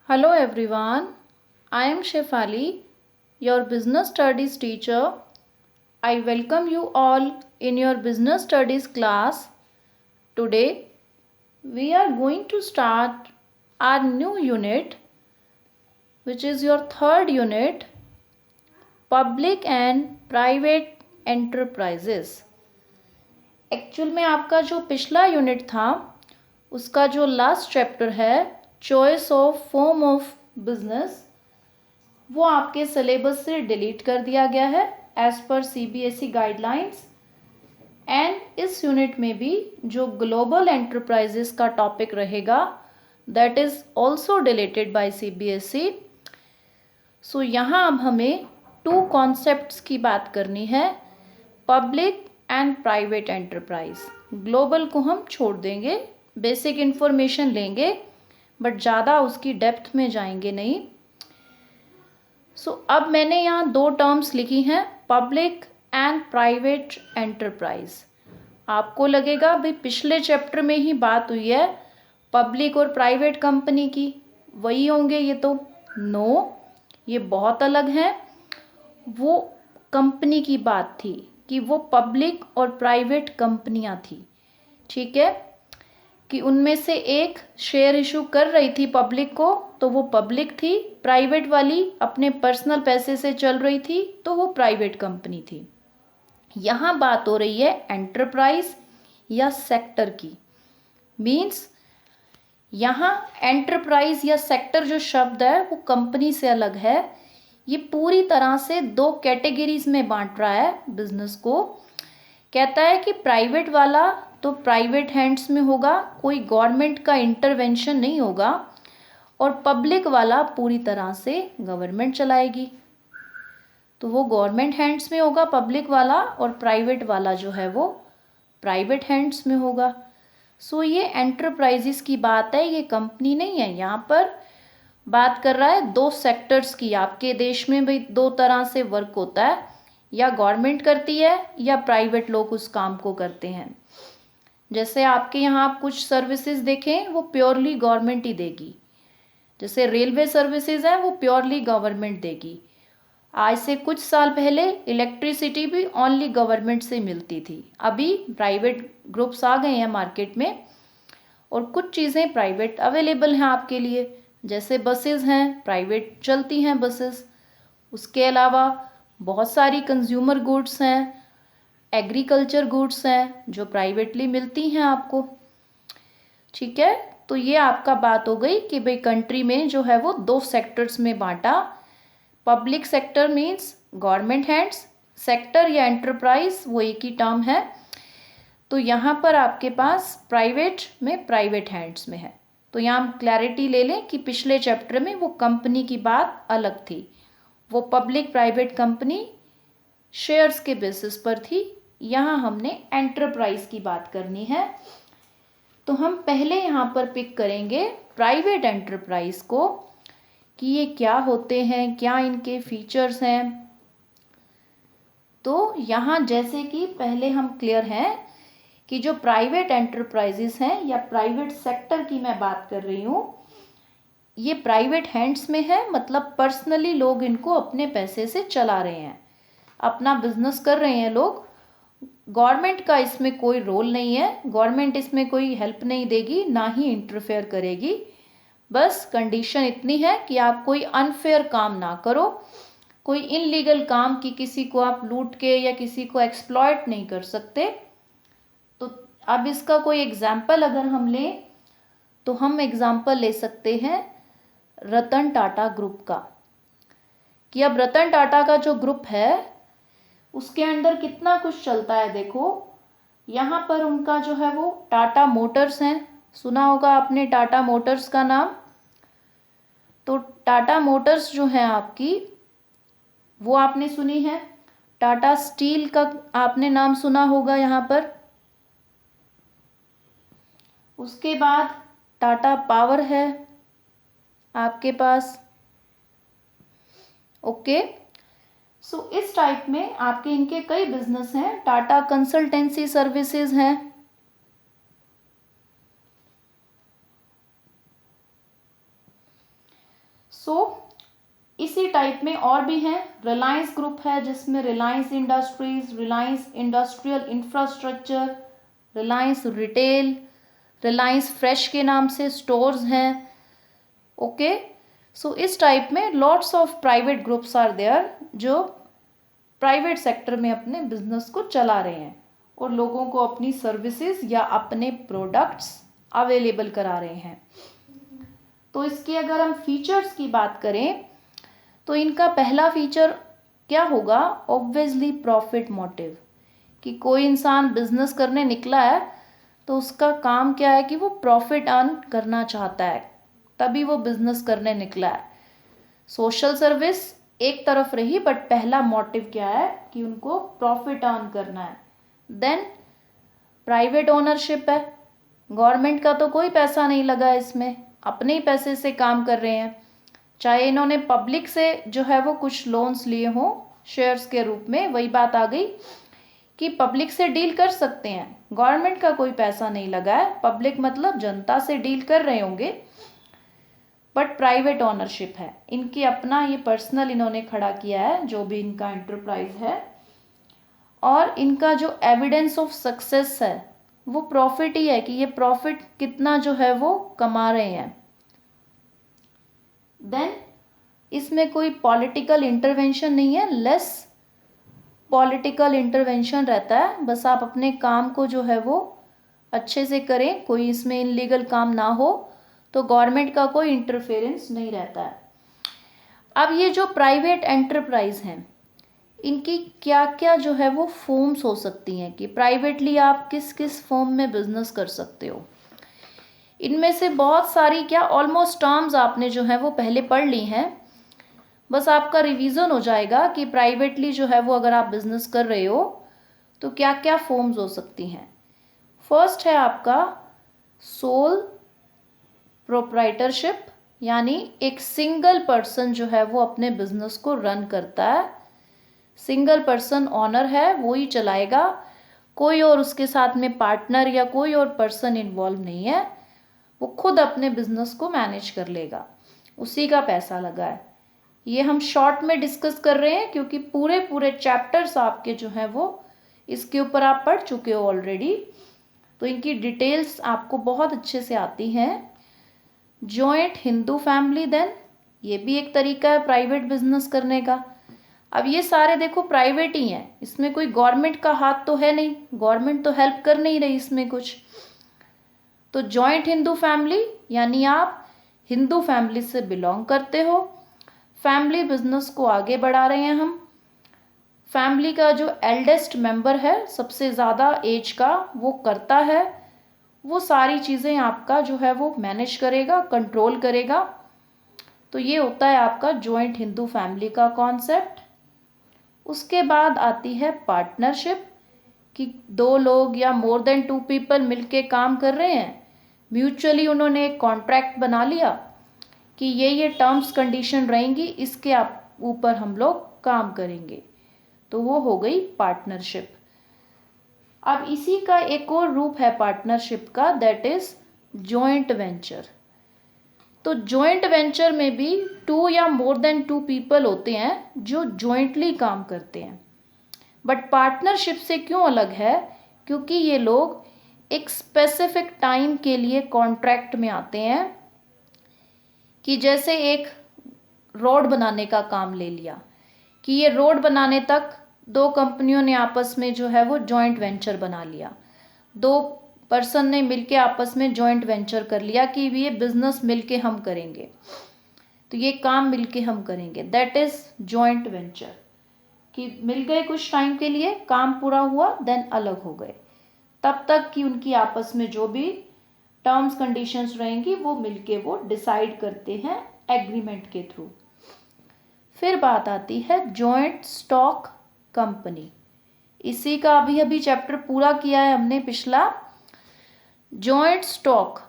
Hello everyone, I am Shefali, your business studies teacher. I welcome you all in your business studies class. Today we are going to start our new unit, which is your third unit, Public and Private Enterprises. Actual में आपका जो पिछला unit था उसका जो last chapter है choice of form of business, वो आपके सिलेबस से डिलीट कर दिया गया है as per CBSE guidelines. And इस यूनिट में भी जो ग्लोबल एंटरप्राइजेस का टॉपिक रहेगा that is also deleted by CBSE. So यहाँ अब हमें टू कॉन्सेप्ट्स की बात करनी है, public and private enterprise. Global को हम छोड़ देंगे, बेसिक इन्फॉर्मेशन लेंगे बट ज़्यादा उसकी डेप्थ में जाएंगे नहीं। अब मैंने यहाँ दो टर्म्स लिखी हैं, पब्लिक एंड प्राइवेट एंटरप्राइज। आपको लगेगा भाई पिछले चैप्टर में ही बात हुई है पब्लिक और प्राइवेट कंपनी की, वही होंगे ये तो। नो, ये बहुत अलग हैं। वो कंपनी की बात थी कि वो पब्लिक और प्राइवेट कंपनियां थी, ठीक है, कि उनमें से एक शेयर इशू कर रही थी पब्लिक को तो वो पब्लिक थी, प्राइवेट वाली अपने पर्सनल पैसे से चल रही थी तो वो प्राइवेट कंपनी थी। यहाँ बात हो रही है एंटरप्राइज या सेक्टर की। मीन्स यहाँ एंटरप्राइज या सेक्टर जो शब्द है वो कंपनी से अलग है। ये पूरी तरह से दो कैटेगरीज में बांट रहा है बिजनेस को। कहता है कि प्राइवेट वाला तो प्राइवेट हैंड्स में होगा, कोई गवर्नमेंट का इंटरवेंशन नहीं होगा, और पब्लिक वाला पूरी तरह से गवर्नमेंट चलाएगी। तो वो गवर्नमेंट हैंड्स में होगा पब्लिक वाला, और प्राइवेट वाला जो है वो प्राइवेट हैंड्स में होगा। ये एंटरप्राइजेस की बात है, ये कंपनी नहीं है। यहाँ पर बात कर रहा है दो सेक्टर्स की। आपके देश में भाई दो तरह से वर्क होता है, या गवर्नमेंट करती है या प्राइवेट लोग उस काम को करते हैं। जैसे आपके यहाँ आप कुछ सर्विसेज देखें वो प्योरली गवर्नमेंट ही देगी, जैसे रेलवे सर्विसेज है वो प्योरली गवर्नमेंट देगी। आज से कुछ साल पहले इलेक्ट्रिसिटी भी ओनली गवर्नमेंट से मिलती थी, अभी प्राइवेट ग्रुप्स आ गए हैं मार्केट में और कुछ चीज़ें प्राइवेट अवेलेबल हैं आपके लिए। जैसे बसेस हैं, प्राइवेट चलती हैं बसेस। उसके अलावा बहुत सारी कंज्यूमर गुड्स हैं, एग्रीकल्चर गुड्स हैं जो प्राइवेटली मिलती हैं आपको, ठीक है। तो ये आपका बात हो गई कि भाई कंट्री में जो है वो दो सेक्टर्स में बांटा। Public sector means government hands, sector या एंटरप्राइज वो एक ही टर्म है। तो यहाँ पर आपके पास प्राइवेट में प्राइवेट हैंड्स में है। तो यहाँ हम क्लैरिटी ले लें कि पिछले चैप्टर में वो कंपनी की बात अलग थी, वो पब्लिक प्राइवेट कंपनी शेयर्स के बेसिस पर थी। यहाँ हमने एंटरप्राइज की बात करनी है। तो हम पहले यहाँ पर पिक करेंगे प्राइवेट एंटरप्राइज को कि ये क्या होते हैं, क्या इनके फीचर्स हैं। तो यहाँ जैसे कि पहले हम क्लियर हैं कि जो प्राइवेट एंटरप्राइजेस हैं या प्राइवेट सेक्टर की मैं बात कर रही हूँ, ये प्राइवेट हैंड्स में है, मतलब पर्सनली लोग इनको अपने पैसे से चला रहे हैं, अपना बिजनेस कर रहे हैं लोग। गवर्नमेंट का इसमें कोई रोल नहीं है, गवर्नमेंट इसमें कोई हेल्प नहीं देगी, ना ही इंटरफेयर करेगी। बस कंडीशन इतनी है कि आप कोई अनफेयर काम ना करो, कोई इनलीगल काम कि किसी को आप लूट के या किसी को एक्सप्लॉयट नहीं कर सकते। तो अब इसका कोई एग्जाम्पल अगर हम लें तो हम एग्जाम्पल ले सकते हैं रतन टाटा ग्रुप का, कि अब रतन टाटा का जो ग्रुप है उसके अंदर कितना कुछ चलता है। देखो यहाँ पर उनका जो है वो टाटा मोटर्स हैं, सुना होगा आपने टाटा मोटर्स का नाम। तो टाटा मोटर्स जो है आपकी वो आपने सुनी है। टाटा स्टील का आपने नाम सुना होगा यहाँ पर। उसके बाद टाटा पावर है आपके पास। ओके, इस टाइप में आपके इनके कई बिजनेस हैं। टाटा कंसल्टेंसी सर्विसेज हैं, सो इसी टाइप में और भी हैं। रिलायंस ग्रुप है जिसमें Reliance industries, Reliance industrial infrastructure, Reliance retail, Reliance fresh के नाम से स्टोर्स हैं। ओके, सो इस टाइप में lots of private groups are there जो प्राइवेट सेक्टर में अपने बिजनेस को चला रहे हैं और लोगों को अपनी सर्विसेज या अपने प्रोडक्ट्स अवेलेबल करा रहे हैं। तो इसके अगर हम फीचर्स की बात करें तो इनका पहला फीचर क्या होगा, ऑब्वियसली प्रॉफिट मोटिव, कि कोई इंसान बिजनेस करने निकला है तो उसका काम क्या है कि वो प्रॉफिट अर्न करना चाहता है, तभी वो बिजनेस करने निकला है। सोशल सर्विस एक तरफ रही, बट पहला मोटिव क्या है कि उनको प्रॉफिट अर्न करना है। देन प्राइवेट ओनरशिप है, गवर्नमेंट का तो कोई पैसा नहीं लगा इसमें, अपने ही पैसे से काम कर रहे हैं। चाहे इन्होंने पब्लिक से जो है वो कुछ लोन्स लिए हों शेयर्स के रूप में, वही बात आ गई कि पब्लिक से डील कर सकते हैं, गवर्नमेंट का कोई पैसा नहीं लगा है, पब्लिक मतलब जनता से डील कर रहे होंगे, बट प्राइवेट ओनरशिप है, इनकी अपना ये पर्सनल इन्होंने खड़ा किया है जो भी इनका एंटरप्राइज है। और इनका जो एविडेंस ऑफ सक्सेस है वो प्रॉफिट ही है कि ये प्रॉफिट कितना जो है वो कमा रहे हैं। देन इसमें कोई पॉलिटिकल इंटरवेंशन नहीं है, लेस पॉलिटिकल इंटरवेंशन रहता है, बस आप अपने काम को जो है वो अच्छे से करें, कोई इसमें इनलीगल काम ना हो, तो गवर्नमेंट का कोई इंटरफेरेंस नहीं रहता है। अब ये जो प्राइवेट एंटरप्राइज हैं इनकी क्या क्या जो है वो फॉर्म्स हो सकती हैं कि प्राइवेटली आप किस किस फॉर्म में बिजनेस कर सकते हो। इनमें से बहुत सारी क्या ऑलमोस्ट टर्म्स आपने जो है वो पहले पढ़ ली हैं, बस आपका रिवीजन हो जाएगा कि प्राइवेटली जो है वो अगर आप बिजनेस कर रहे हो तो क्या क्या फॉर्म्स हो सकती हैं। फर्स्ट है आपका सोल प्रोप्राइटरशिप, यानी एक सिंगल पर्सन जो है वो अपने बिजनेस को रन करता है, सिंगल पर्सन ऑनर है, वो ही चलाएगा, कोई और उसके साथ में पार्टनर या कोई और पर्सन इन्वॉल्व नहीं है, वो खुद अपने बिजनेस को मैनेज कर लेगा, उसी का पैसा लगा है। ये हम शॉर्ट में डिस्कस कर रहे हैं क्योंकि पूरे पूरे चैप्टर्स आपके जो हैं वो इसके ऊपर आप पढ़ चुके हो ऑलरेडी, तो इनकी डिटेल्स आपको बहुत अच्छे से आती हैं। जॉइंट हिंदू फैमिली, देन ये भी एक तरीका है प्राइवेट बिजनेस करने का। अब ये सारे देखो प्राइवेट ही हैं, इसमें कोई गवर्नमेंट का हाथ तो है नहीं, गवर्नमेंट तो हेल्प कर नहीं रही इसमें कुछ। तो जॉइंट हिंदू फैमिली यानी आप हिंदू फैमिली से बिलोंग करते हो, फैमिली बिजनेस को आगे बढ़ा रहे हैं हम। फैमिली का जो एल्डेस्ट मेंबर है, सबसे ज़्यादा एज का, वो करता है, वो सारी चीज़ें आपका जो है वो मैनेज करेगा, कंट्रोल करेगा। तो ये होता है आपका जॉइंट हिंदू फैमिली का कॉन्सेप्ट। उसके बाद आती है पार्टनरशिप, कि दो लोग या मोर देन टू पीपल मिलके काम कर रहे हैं, म्यूचुअली उन्होंने एक कॉन्ट्रैक्ट बना लिया कि ये टर्म्स कंडीशन रहेंगी, इसके आप ऊपर हम लोग काम करेंगे, तो वो हो गई पार्टनरशिप। अब इसी का एक और रूप है पार्टनरशिप का, दैट इज जॉइंट वेंचर। तो जॉइंट वेंचर में भी टू या मोर देन टू पीपल होते हैं जो जॉइंटली काम करते हैं, बट पार्टनरशिप से क्यों अलग है, क्योंकि ये लोग एक स्पेसिफिक टाइम के लिए कॉन्ट्रैक्ट में आते हैं, कि जैसे एक रोड बनाने का काम ले लिया कि ये रोड बनाने तक दो कंपनियों ने आपस में जो है वो जॉइंट वेंचर बना लिया, दो पर्सन ने मिलके आपस में जॉइंट वेंचर कर लिया कि ये बिजनेस मिलके हम करेंगे, तो ये काम मिलके हम करेंगे, दैट इज जॉइंट वेंचर। कि मिल गए कुछ टाइम के लिए, काम पूरा हुआ, देन अलग हो गए, तब तक कि उनकी आपस में जो भी टर्म्स कंडीशंस रहेंगी वो मिलके वो डिसाइड करते हैं एग्रीमेंट के थ्रू। फिर बात आती है जॉइंट स्टॉक कंपनी, इसी का अभी अभी चैप्टर पूरा किया है हमने पिछला। जॉइंट स्टॉक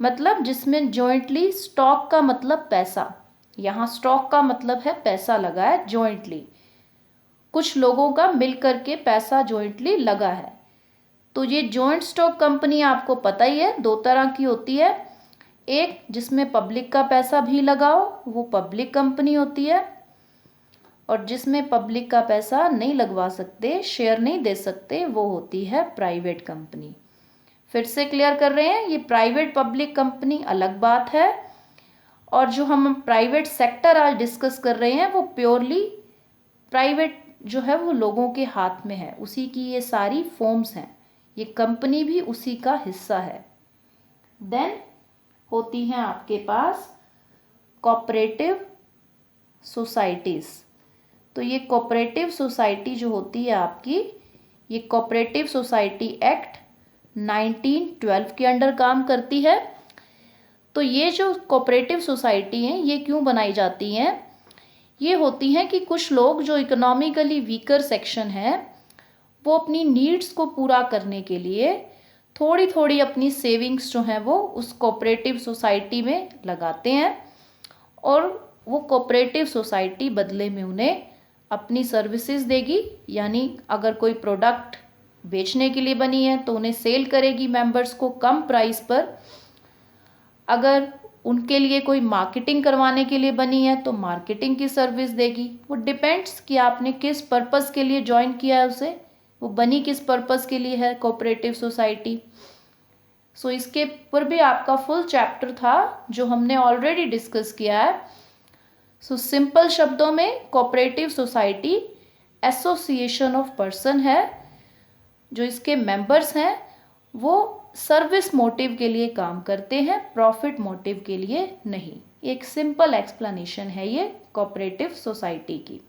मतलब जिसमें जॉइंटली, स्टॉक का मतलब पैसा, यहाँ स्टॉक का मतलब है पैसा लगा है, जॉइंटली कुछ लोगों का मिल करके पैसा जॉइंटली लगा है। तो ये जॉइंट स्टॉक कंपनी आपको पता ही है दो तरह की होती है, एक जिसमें पब्लिक का पैसा भी लगाओ वो पब्लिक कंपनी होती है, और जिसमें पब्लिक का पैसा नहीं लगवा सकते, शेयर नहीं दे सकते, वो होती है प्राइवेट कंपनी। फिर से क्लियर कर रहे हैं, ये प्राइवेट पब्लिक कंपनी अलग बात है, और जो हम प्राइवेट सेक्टर आज डिस्कस कर रहे हैं वो प्योरली प्राइवेट जो है वो लोगों के हाथ में है, उसी की ये सारी फॉर्म्स हैं, ये कंपनी भी उसी का हिस्सा है। देन होती हैं आपके पास कोऑपरेटिव सोसाइटीज़। तो ये कोऑपरेटिव सोसाइटी जो होती है आपकी, ये कोऑपरेटिव सोसाइटी एक्ट 1912 के अंडर काम करती है। तो ये जो कोऑपरेटिव सोसाइटी हैं ये क्यों बनाई जाती हैं? ये होती हैं कि कुछ लोग जो इकोनॉमिकली वीकर सेक्शन है वो अपनी नीड्स को पूरा करने के लिए थोड़ी थोड़ी अपनी सेविंग्स जो हैं वो उस कोऑपरेटिव सोसाइटी में लगाते हैं, और वो कोऑपरेटिव सोसाइटी बदले में उन्हें अपनी सर्विसेज देगी। यानी अगर कोई प्रोडक्ट बेचने के लिए बनी है तो उन्हें सेल करेगी मेंबर्स को कम प्राइस पर। अगर उनके लिए कोई मार्केटिंग करवाने के लिए बनी है तो मार्केटिंग की सर्विस देगी। वो डिपेंड्स कि आपने किस पर्पस के लिए ज्वाइन किया है उसे, वो बनी किस पर्पस के लिए है कोऑपरेटिव सोसाइटी। सो इसके ऊपर भी आपका फुल चैप्टर था जो हमने ऑलरेडी डिस्कस किया है। सो सिंपल शब्दों में cooperative society association of person है, जो इसके मेंबर्स हैं वो सर्विस मोटिव के लिए काम करते हैं, प्रॉफिट मोटिव के लिए नहीं। एक सिंपल एक्सप्लेनेशन है ये कोऑपरेटिव सोसाइटी की।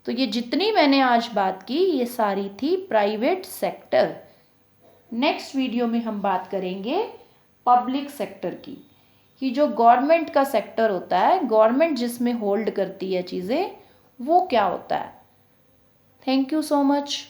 तो ये जितनी मैंने आज बात की ये सारी थी प्राइवेट सेक्टर। नेक्स्ट वीडियो में हम बात करेंगे पब्लिक सेक्टर की, कि जो गवर्नमेंट का सेक्टर होता है, गवर्नमेंट जिसमें होल्ड करती है चीज़ें, वो क्या होता है। Thank you so much.